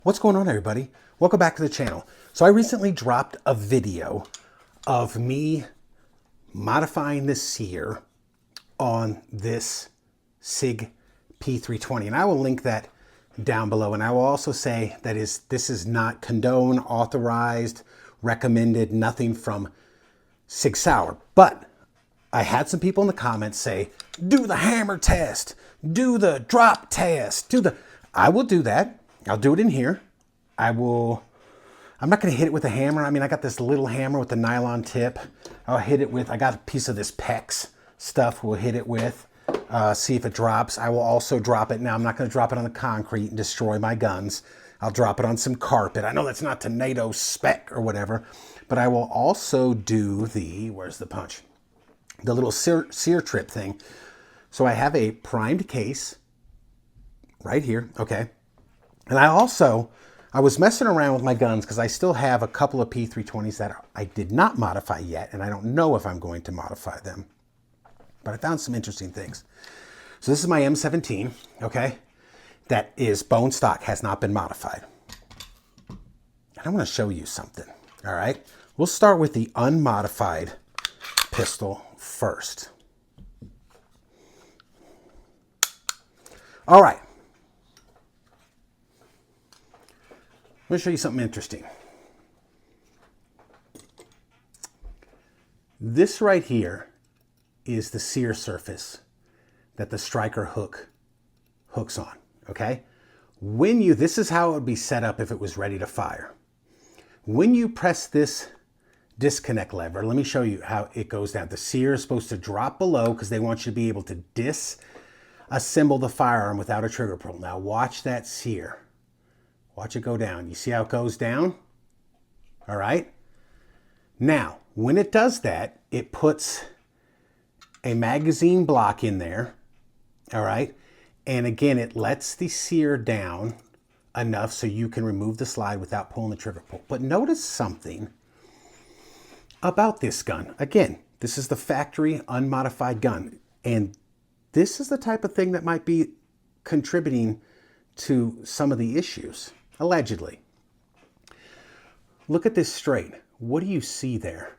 What's going on, everybody? Welcome back to the channel. So I recently dropped a video of me modifying the sear on this SIG P320, and I will link that down below. And I will also say that this is not condoned, authorized, recommended, nothing from SIG Sauer. But I had some people in the comments say, do the hammer test, do the drop test, I will do that. I'll do it in here. I'm not going to hit it with a hammer. I mean, I got this little hammer with the nylon tip. I'll hit it with, I got a piece of this PEX stuff we'll hit it with, see if it drops. I will also drop it. Now, I'm not going to drop it on the concrete and destroy my guns. I'll drop it on some carpet. I know that's not to NATO spec or whatever, but I will also do where's the punch? The little sear trip thing. So I have a primed case right here, okay? And I was messing around with my guns because I still have a couple of P320s that I did not modify yet, and I don't know if I'm going to modify them. But I found some interesting things. So this is my M17, okay? That is bone stock, has not been modified. And I'm going to show you something, all right? We'll start with the unmodified pistol first. All right. Let me show you something interesting. This right here is the sear surface that the striker hooks on, okay? This is how it would be set up if it was ready to fire. When you press this disconnect lever, let me show you how it goes down. The sear is supposed to drop below because they want you to be able to disassemble the firearm without a trigger pull. Now watch that sear. Watch it go down. You see how it goes down? All right. Now, when it does that, it puts a magazine block in there. All right. And again, it lets the sear down enough so you can remove the slide without pulling the trigger pull. But notice something about this gun. Again, this is the factory unmodified gun. And this is the type of thing that might be contributing to some of the issues, allegedly. Look at this straight. What do you see there?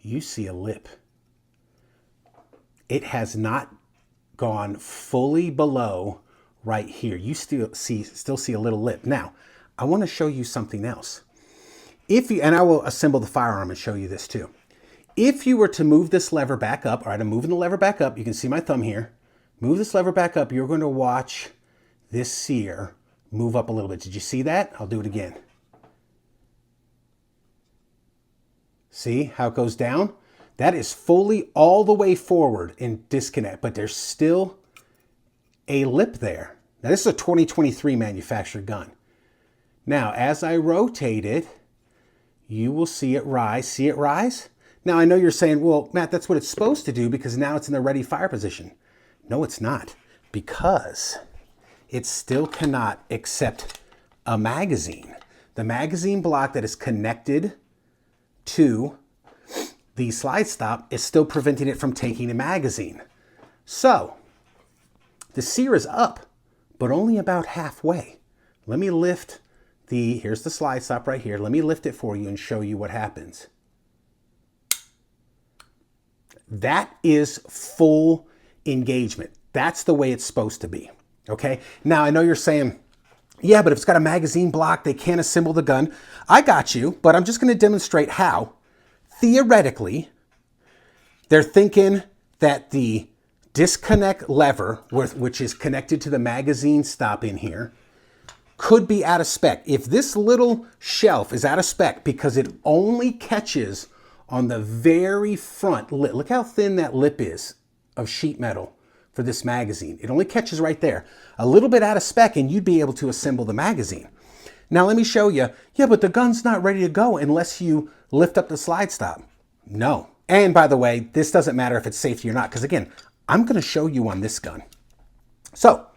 You see a lip. It has not gone fully below right here. You still see a little lip. Now, I want to show you something else. And I will assemble the firearm and show you this too. If you were to move this lever back up, all right, I'm moving the lever back up. You can see my thumb here. Move this lever back up. You're going to watch this sear move up a little bit. Did you see that? I'll do it again. See how it goes down? That is fully all the way forward in disconnect, but there's still a lip there. Now this is a 2023 manufactured gun. Now, as I rotate it, you will see it rise. See it rise? Now, I know you're saying, well, Matt, that's what it's supposed to do because now it's in the ready fire position. No, it's not, because it still cannot accept a magazine. The magazine block that is connected to the slide stop is still preventing it from taking a magazine. So, the sear is up, but only about halfway. Let me lift here's the slide stop right here. Let me lift it for you and show you what happens. That is full engagement. That's the way it's supposed to be, okay? Now, I know you're saying, yeah, but if it's got a magazine block, they can't assemble the gun. I got you, but I'm just going to demonstrate how, theoretically, they're thinking that the disconnect lever, which is connected to the magazine stop in here, could be out of spec. If this little shelf is out of spec because it only catches on the very front lip, look how thin that lip is of sheet metal for this magazine. It only catches right there. A little bit out of spec and you'd be able to assemble the magazine. Now let me show you. Yeah, but the gun's not ready to go unless you lift up the slide stop. No. And by the way, this doesn't matter if it's safety or not, because again, I'm going to show you on this gun. So,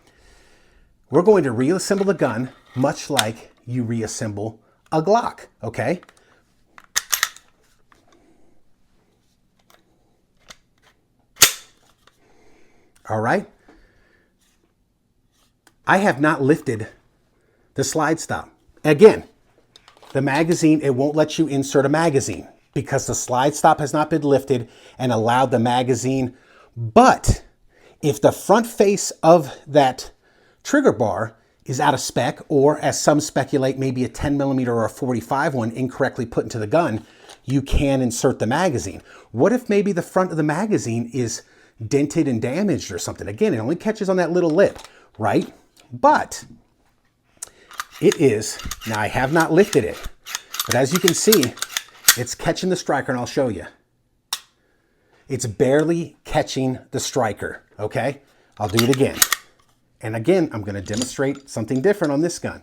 we're going to reassemble the gun much like you reassemble a Glock, okay? All right? I have not lifted the slide stop. Again, the magazine, it won't let you insert a magazine because the slide stop has not been lifted and allowed the magazine. But if the front face of that trigger bar is out of spec, or as some speculate, maybe a 10mm or a 45 one incorrectly put into the gun, you can insert the magazine. What if maybe the front of the magazine is dented and damaged or something? Again, it only catches on that little lip, right? But it is, now I have not lifted it, but as you can see, it's catching the striker, and I'll show you. It's barely catching the striker, okay? I'll do it again. And again, I'm gonna demonstrate something different on this gun.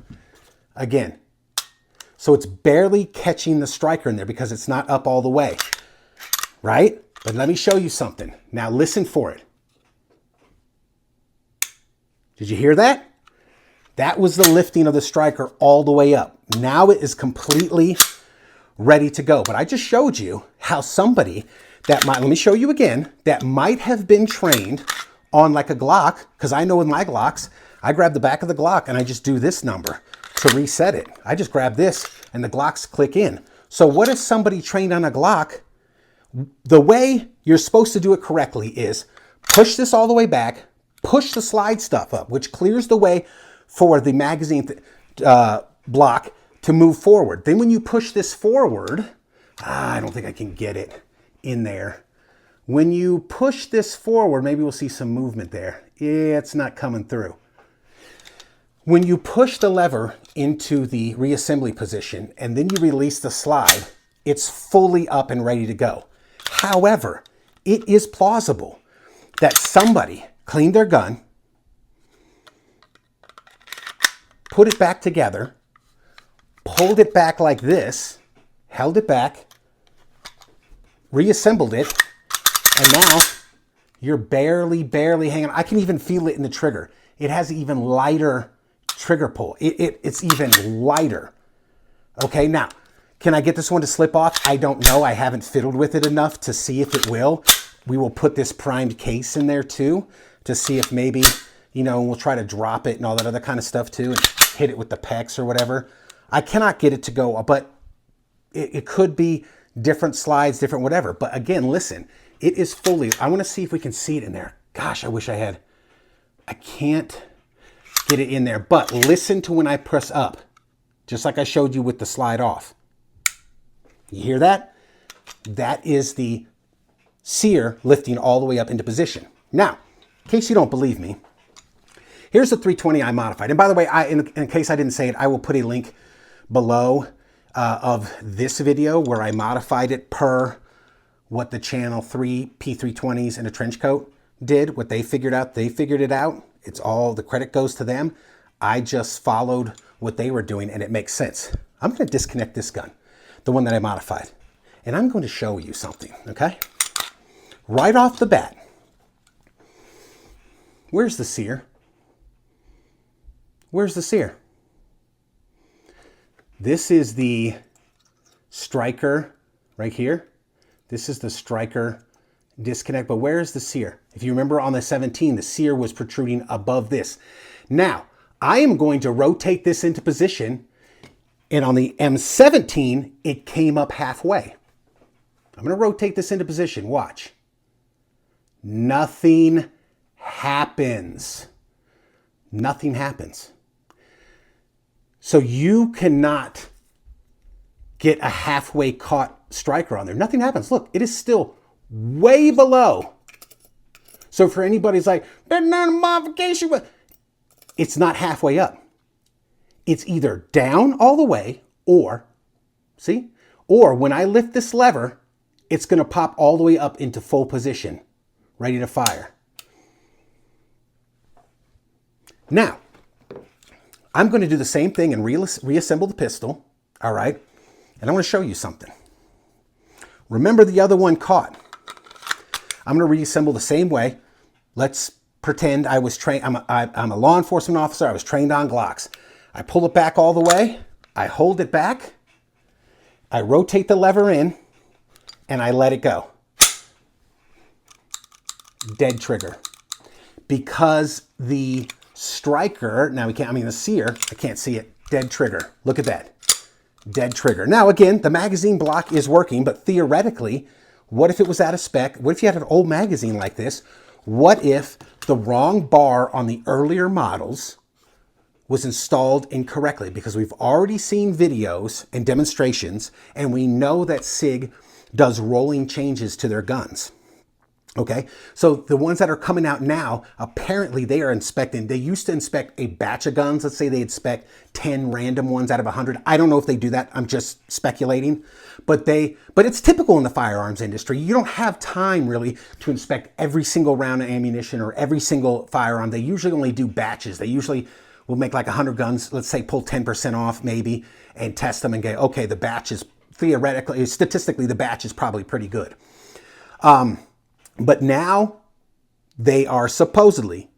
Again, so it's barely catching the striker in there because it's not up all the way, right? But let me show you something. Now listen for it. Did you hear that? That was the lifting of the striker all the way up. Now it is completely ready to go. But I just showed you how somebody that might, let me show you again, that might have been trained on like a Glock, because I know with my Glocks, I grab the back of the Glock and I just do this number to reset it. I just grab this and the Glocks click in. So what if somebody trained on a Glock? The way you're supposed to do it correctly is push this all the way back, push the slide stuff up, which clears the way for the magazine block to move forward. Then when you push this forward, I don't think I can get it in there. When you push this forward, maybe we'll see some movement there. Yeah, it's not coming through. When you push the lever into the reassembly position and then you release the slide, it's fully up and ready to go. However, it is plausible that somebody cleaned their gun, put it back together, pulled it back like this, held it back, reassembled it, and now you're barely hanging on. I can even feel it in the trigger. It has an even lighter trigger pull. It's even lighter. Okay, now, can I get this one to slip off? I don't know. I haven't fiddled with it enough to see if it will. We will put this primed case in there too to see if maybe, you know, we'll try to drop it and all that other kind of stuff too and hit it with the pecs or whatever. I cannot get it to go, but it could be different slides, different whatever. But again, listen, it is fully, I want to see if we can see it in there. Gosh, I wish I had. I can't get it in there, but listen to when I press up, just like I showed you with the slide off. You hear that? That is the sear lifting all the way up into position. Now, in case you don't believe me, here's the 320 I modified. And by the way, in case I didn't say it, I will put a link below of this video where I modified it per what the channel 3 P320s and a trench coat did, what they figured out. They figured it out. It's all, the credit goes to them. I just followed what they were doing and it makes sense. I'm going to disconnect this gun, the one that I modified, and I'm going to show you something, okay? Right off the bat, where's the sear? Where's the sear? This is the striker right here. This is the striker disconnect, but where is the sear? If you remember on the 17, the sear was protruding above this. Now, I am going to rotate this into position, and on the M17, it came up halfway. I'm going to rotate this into position. Watch. Nothing happens. Nothing happens. So you cannot get a halfway caught striker on there. Nothing happens. Look, it is still way below. So for anybody's like, but not a modification, it's not halfway up. It's either down all the way or, see? Or when I lift this lever, it's going to pop all the way up into full position, ready to fire. Now, I'm going to do the same thing and reassemble the pistol, all right? And I'm going to show you something. Remember the other one caught. I'm going to reassemble the same way. Let's pretend I was trained. I'm a law enforcement officer. I was trained on Glocks. I pull it back all the way. I hold it back. I rotate the lever in, and I let it go. Dead trigger. Because the striker, now we can't, I mean the sear, I can't see it. dead trigger. Look at that. Dead trigger. Now again, the magazine block is working, but theoretically, what if it was out of spec? What if you had an old magazine like this? What if the wrong bar on the earlier models was installed incorrectly? Because we've already seen videos and demonstrations, and we know that SIG does rolling changes to their guns. Okay, so the ones that are coming out now, apparently they are inspecting. They used to inspect a batch of guns. Let's say they inspect 10 random ones out of 100. I don't know if they do that. I'm just speculating. But it's typical in the firearms industry. You don't have time really to inspect every single round of ammunition or every single firearm. They usually only do batches. They usually will make like 100 guns, let's say pull 10% off maybe, and test them and go, okay, the batch is theoretically, statistically, the batch is probably pretty good. But now they are supposedly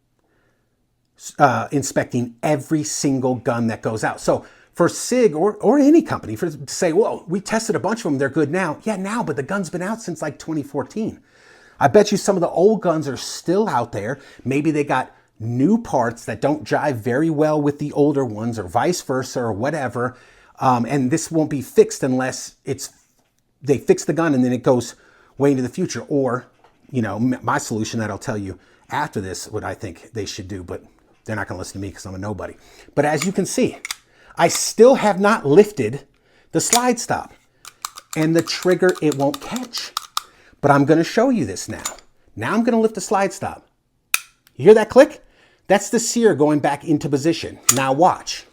inspecting every single gun that goes out. So for SIG or any company to say, well, we tested a bunch of them, they're good now. Yeah, now, but the gun's been out since like 2014. I bet you some of the old guns are still out there. Maybe they got new parts that don't jive very well with the older ones or vice versa or whatever. And this won't be fixed unless they fix the gun and then it goes way into the future. Or, you know, my solution that I'll tell you after this, what I think they should do, but they're not going to listen to me because I'm a nobody. But as you can see, I still have not lifted the slide stop, and the trigger, it won't catch. But I'm going to show you this now. Now I'm going to lift the slide stop. You hear that click? That's the sear going back into position. Now watch.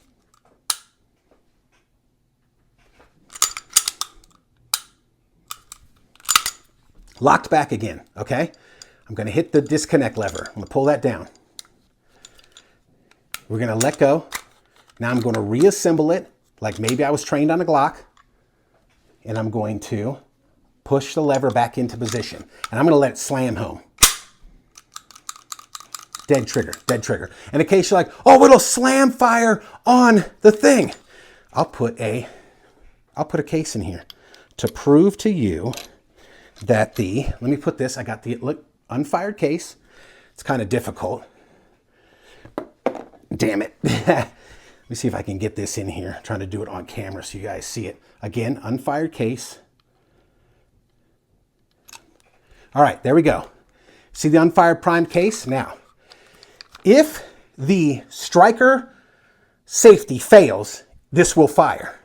Locked back again, okay? I'm gonna hit the disconnect lever. I'm gonna pull that down. We're gonna let go. Now I'm gonna reassemble it, like maybe I was trained on a Glock, and I'm going to push the lever back into position. And I'm gonna let it slam home. Dead trigger, dead trigger. And in case you're like, oh, it'll slam fire on the thing. I'll put a case in here to prove to you that let me put this, I got the unfired case. It's kind of difficult. Damn it. Let me see if I can get this in here. I'm trying to do it on camera so you guys see it. Again, unfired case. All right, there we go. See the unfired primed case? Now, if the striker safety fails, this will fire.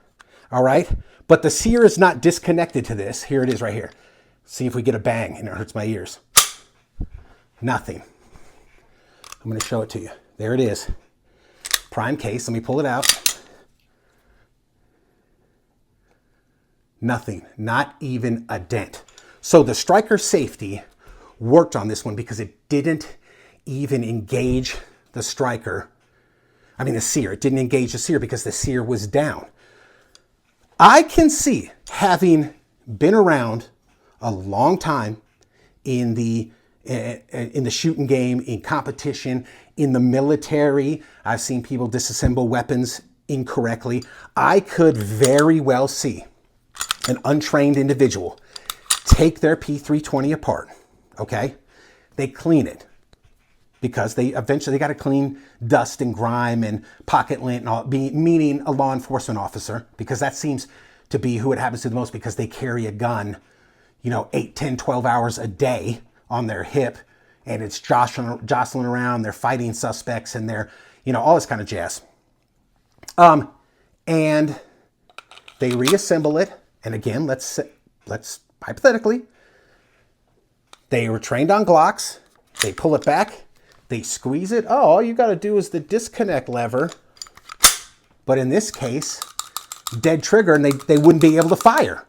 All right? But the sear is not disconnected to this. Here it is right here. See if we get a bang, and it hurts my ears. Nothing. I'm going to show it to you. There it is. Prime case. Let me pull it out. Nothing. Not even a dent. So the striker safety worked on this one because it didn't even engage the striker. I mean the sear. It didn't engage the sear because the sear was down. I can see, having been around a long time in the shooting game, in competition, in the military. I've seen people disassemble weapons incorrectly. I could very well see an untrained individual take their P320 apart, okay? They clean it because they eventually got to clean dust and grime and pocket lint and all, meaning a law enforcement officer, because that seems to be who it happens to the most, because they carry a gun, you know, 8, 10, 12 hours a day on their hip, and it's jostling around, they're fighting suspects, and they're, you know, all this kind of jazz. And they reassemble it, and again, let's hypothetically, they were trained on Glocks, they pull it back, they squeeze it. Oh, all you got to do is the disconnect lever, but in this case, dead trigger, and they wouldn't be able to fire.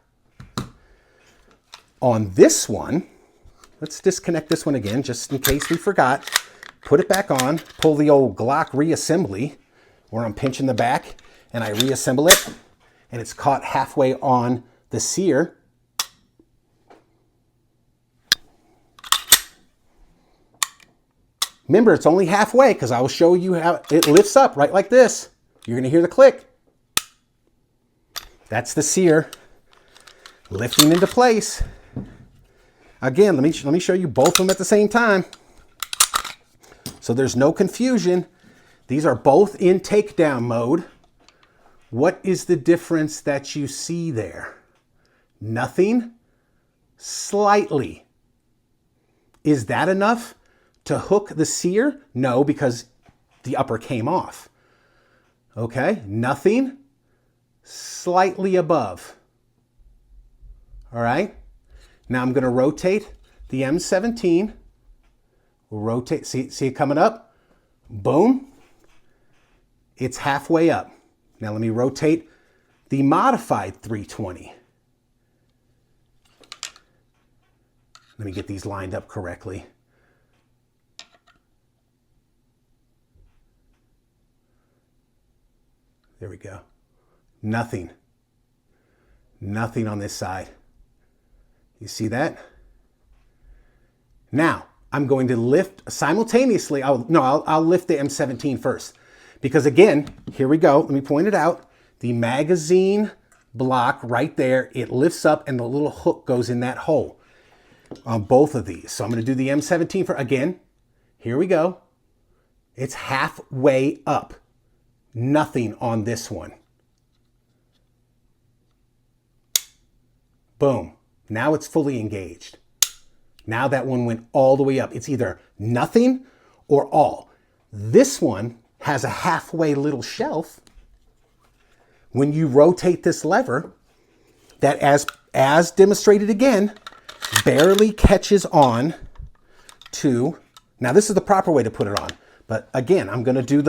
On this one, let's disconnect this one again, just in case we forgot. Put it back on, pull the old Glock reassembly, where I'm pinching the back, and I reassemble it, and it's caught halfway on the sear. Remember, it's only halfway, because I will show you how it lifts up right like this. You're going to hear the click. That's the sear lifting into place. Again, let me show you both of them at the same time, so there's no confusion. These are both in takedown mode. What is the difference that you see there? Nothing? Slightly. Is that enough to hook the sear? No, because the upper came off. Okay, nothing? Slightly above. All right, now I'm going to rotate the M17. We'll rotate, see it coming up? Boom. It's halfway up. Now let me rotate the modified 320. Let me get these lined up correctly. There we go. Nothing. Nothing on this side. You see that? Now, I'm going to lift simultaneously. I'll lift the M17 first. Because again, here we go. Let me point it out. The magazine block right there, it lifts up and the little hook goes in that hole on both of these. So I'm going to do the M17 for, again, here we go. It's halfway up. Nothing on this one. Boom. Now it's fully engaged. Now that one went all the way up. It's either nothing or all. This one has a halfway little shelf. When you rotate this lever, that as demonstrated again, barely catches on to, now this is the proper way to put it on, but again, I'm going to do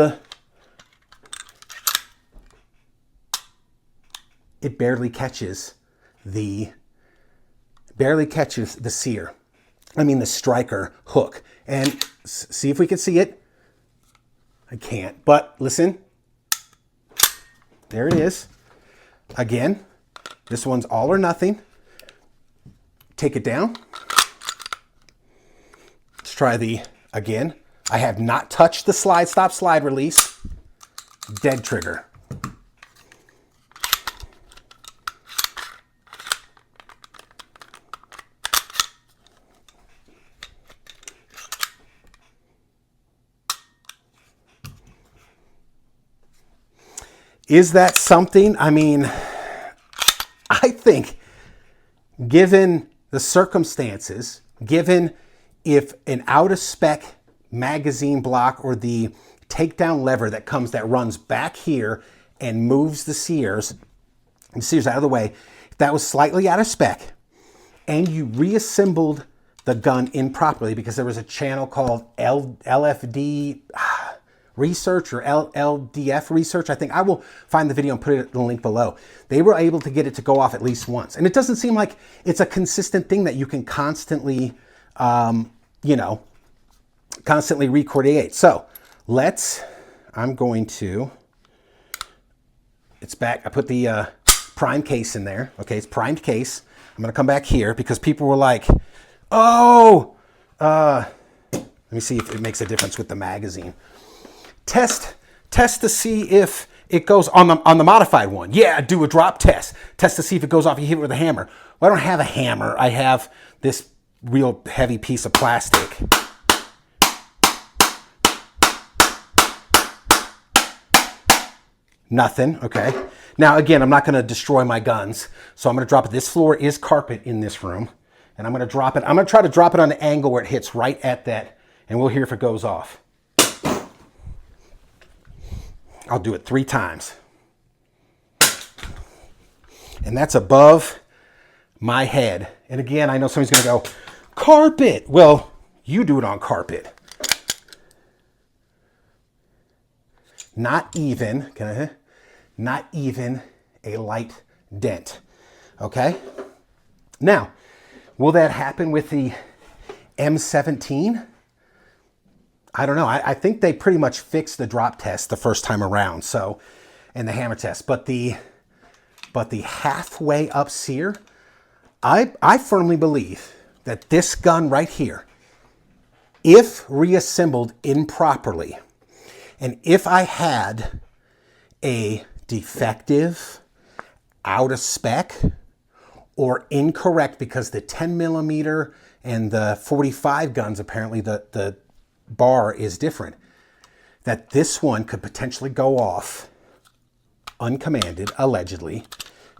it barely catches the sear. I mean the striker hook. And see if we can see it. I can't, but listen. There it is. Again, this one's all or nothing. Take it down. Let's try again. I have not touched the stop slide release. Dead trigger. Is that something? I mean, I think given the circumstances, given if an out of spec magazine block or the takedown lever that runs back here and moves the sears out of the way, if that was slightly out of spec and you reassembled the gun improperly because there was a channel called LFD research or LDF research, I think. I will find the video and put it in the link below. They were able to get it to go off at least once. And it doesn't seem like it's a consistent thing that you can constantly, constantly recreate. So I'm going to, it's back. I put the prime case in there. Okay, it's primed case. I'm going to come back here because people were like, oh, let me see if it makes a difference with the magazine. Test to see if it goes on the modified one. Yeah, do a drop test. Test to see if it goes off. You hit it with a hammer. Well, I don't have a hammer. I have this real heavy piece of plastic. Nothing. Okay. Now again, I'm not going to destroy my guns, so I'm going to drop it. This floor is carpet in this room, and I'm going to drop it. I'm going to try to drop it on the angle where it hits right at that, and we'll hear if it goes off. I'll do it 3 times. And that's above my head. And again, I know somebody's going to go, carpet. Well, you do it on carpet. Not even a light dent. Okay? Now, will that happen with the M17? I don't know. I think they pretty much fixed the drop test the first time around. So, and the hammer test, but the halfway up sear, I firmly believe that this gun right here, if reassembled improperly, and if I had a defective, out of spec, or incorrect, because the 10 millimeter and the 45 guns, apparently the bar is different, that this one could potentially go off uncommanded, allegedly,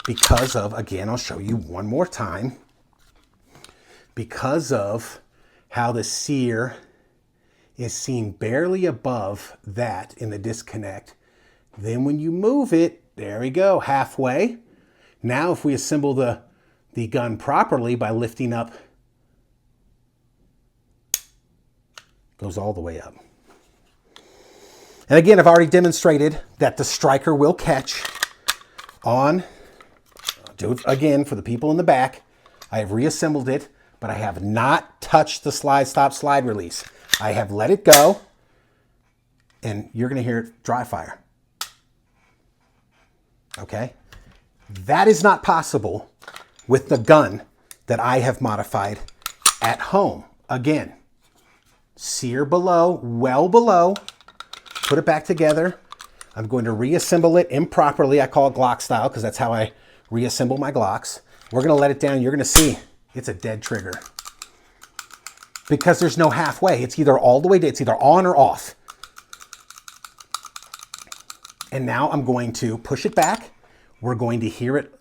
because of, again, I'll show you one more time, because of how the sear is seen barely above that in the disconnect. Then when you move it, there we go, halfway. Now if we assemble the gun properly by lifting up, goes all the way up. And again, I've already demonstrated that the striker will catch on, I'll do it again for the people in the back. I have reassembled it, but I have not touched the stop slide release. I have let it go, and you're gonna hear it dry fire. Okay? That is not possible with the gun that I have modified at home. Again, sear below, well below, put it back together. I'm going to reassemble it improperly. I call it Glock style because that's how I reassemble my Glocks. We're gonna let it down. You're gonna see it's a dead trigger because there's no halfway. It's either all the way down, it's either on or off. And now I'm going to push it back. We're going to hear it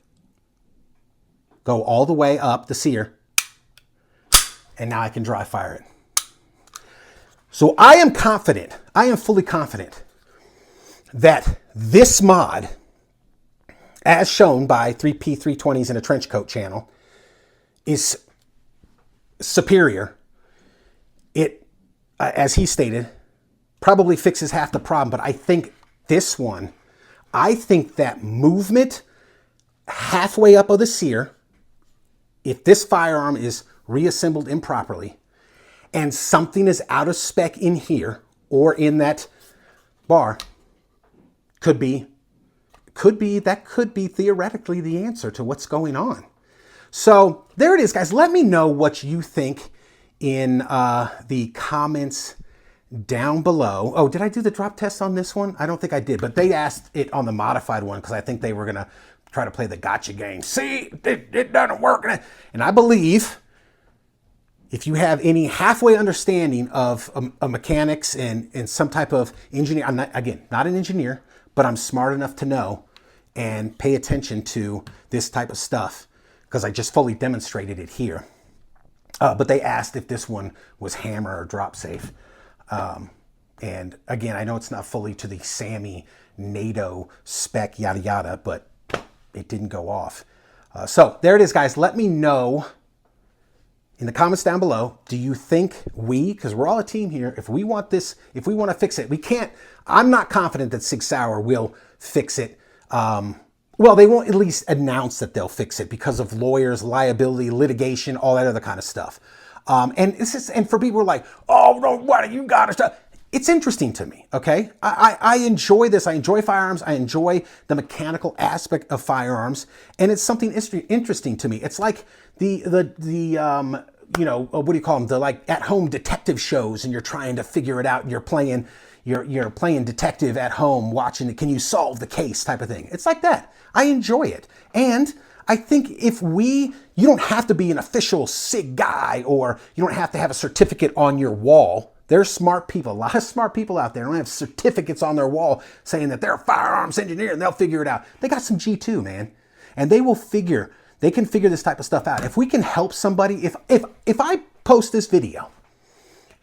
go all the way up the sear. And now I can dry fire it. So I am confident, I am fully confident that this mod, as shown by 3 P320s in a trench coat channel, is superior. It, as he stated, probably fixes half the problem, but I think this one, I think that movement halfway up of the sear, if this firearm is reassembled improperly and something is out of spec in here or in that bar, could be theoretically the answer to what's going on. So there it is, guys. Let me know what you think in the comments down below. Oh, did I do the drop test on this one? I don't think I did, but they asked it on the modified one because I think they were going to try to play the gotcha game. See, it doesn't work. And I believe if you have any halfway understanding of mechanics and some type of engineer, I'm not, again, not an engineer, but I'm smart enough to know and pay attention to this type of stuff because I just fully demonstrated it here. But they asked if this one was hammer or drop safe. And again, I know it's not fully to the SAMI NATO spec, yada, yada, but it didn't go off. So there it is, guys. Let me know in the comments down below, do you think because we're all a team here, if we want this, if we want to fix it, we can't, I'm not confident that SIG Sauer will fix it. Well, they won't at least announce that they'll fix it because of lawyers, liability, litigation, all that other kind of stuff. And it's just, and for people who are like, oh, no, what you got to stop. It's interesting to me, okay? I enjoy this. I enjoy firearms. I enjoy the mechanical aspect of firearms, and it's something interesting to me. It's like the you know, what do you call them? The like at-home detective shows, and you're trying to figure it out, and you're playing detective at home, watching it. Can you solve the case type of thing? It's like that. I enjoy it, and I think if you don't have to be an official SIG guy, or you don't have to have a certificate on your wall. There's smart people, a lot of smart people out there who don't have certificates on their wall saying that they're a firearms engineer and they'll figure it out. They got some G2, man. And they can figure this type of stuff out. If we can help somebody, if I post this video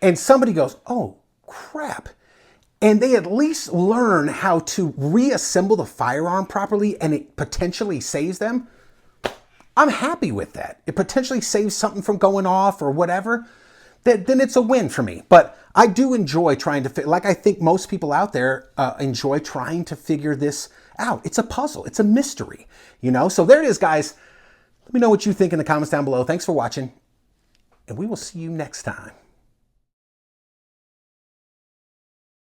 and somebody goes, oh, crap, and they at least learn how to reassemble the firearm properly and it potentially saves them, I'm happy with that. It potentially saves something from going off or whatever. Then it's a win for me. But I do enjoy trying to, like I think most people out there enjoy trying to figure this out. It's a puzzle. It's a mystery, you know? So there it is, guys. Let me know what you think in the comments down below. Thanks for watching, and we will see you next time.